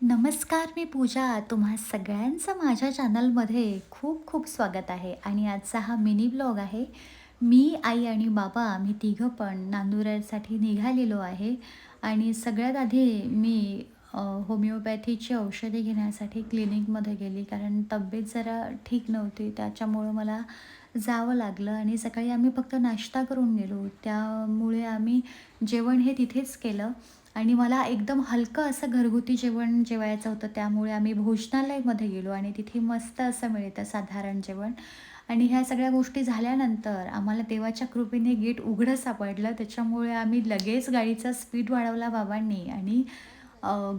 नमस्कार, मी पूजा. तुम्हा सगळ्यांचं माझ्या चॅनलमध्ये खूप खूप स्वागत आहे आणि आजचा हा मिनी ब्लॉग आहे. मी, आई आणि बाबा आम्ही तिघं पण नांदुरसाठी निघालेलो आहे आणि सगळ्यात आधी मी होमिओपॅथीची औषधे घेण्यासाठी क्लिनिकमध्ये गेली, कारण तब्येत जरा ठीक नव्हती. त्याच्यामुळं मला जावं लागलं आणि सकाळी आम्ही फक्त नाश्ता करून गेलो. त्यामुळे आम्ही जेवण हे तिथेच केलं आणि मला एकदम हलकं असं घरगुती जेवण जेवायचं होतं. त्यामुळे आम्ही भोजनालयमध्ये गेलो आणि तिथे मस्त असं मिळतं साधारण जेवण. आणि ह्या सगळ्या गोष्टी झाल्यानंतर आम्हाला देवाच्या कृपेने गेट उघडं सापडलं. त्याच्यामुळे आम्ही लगेच गाडीचा स्पीड वाढवला बाबांनी आणि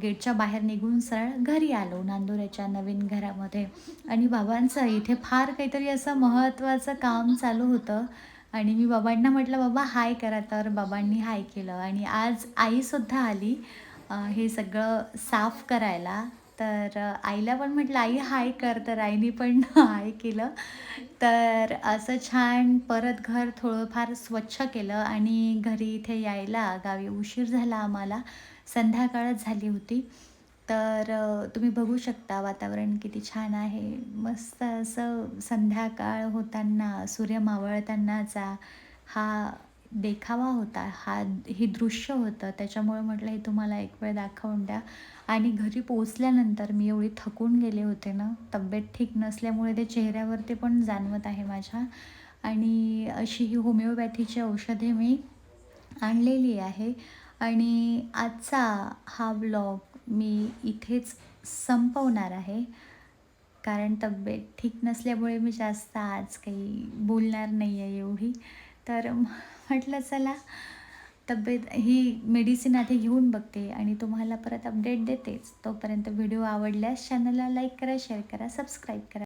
गेटच्या बाहेर निघून सरळ घरी आलो नांदुऱ्याच्या नवीन घरामध्ये. आणि बाबांचं इथे फार काहीतरी असं महत्त्वाचं काम चालू होतं आणि मी बाबांना म्हटलं, "बाबा हाय करा." तर बाबांनी हाय केलं आणि आज आईसुद्धा आली हे सगळं साफ करायला. तर आईला पण म्हटलं, "आई हाय कर." तर आईनी पण हाय केलं. तर असं छान परत घर थोडंफार स्वच्छ केलं आणि घरी इथे यायला गावी उशीर झाला आम्हाला. संध्याकाळच झाली होती. तर तुम्ही बघू शकता वातावरण किती छान आहे. मस्त असं संध्याकाळ होताना, सूर्य मावळतानाचा हा देखावा होता. हे दृश्य होतं. त्याच्यामुळे म्हटलं हे तुम्हाला एक वेळ दाखवून द्या. आणि घरी पोहोचल्यानंतर मी एवढी थकून गेले होते ना, तब्येत ठीक नसल्यामुळे ते चेहऱ्यावरती पण जाणवत आहे माझ्या. आणि अशी ही होमिओपॅथीची औषधे मी आणलेली आहे आणि आजचा हा ब्लॉग मी इथेच संपवणार आहे. कारण तब्येत ठीक नसल्यामुळे मी जास्त आज काही बोलणार नाही आहे एवढी. तर म्हटलं चला तब्येत ही मेडिसिन आधी घेऊन बघते आणि तुम्हाला परत अपडेट देतेच. तोपर्यंत व्हिडिओ आवडल्यास चॅनलला लाईक करा, शेअर करा, सबस्क्राईब करा.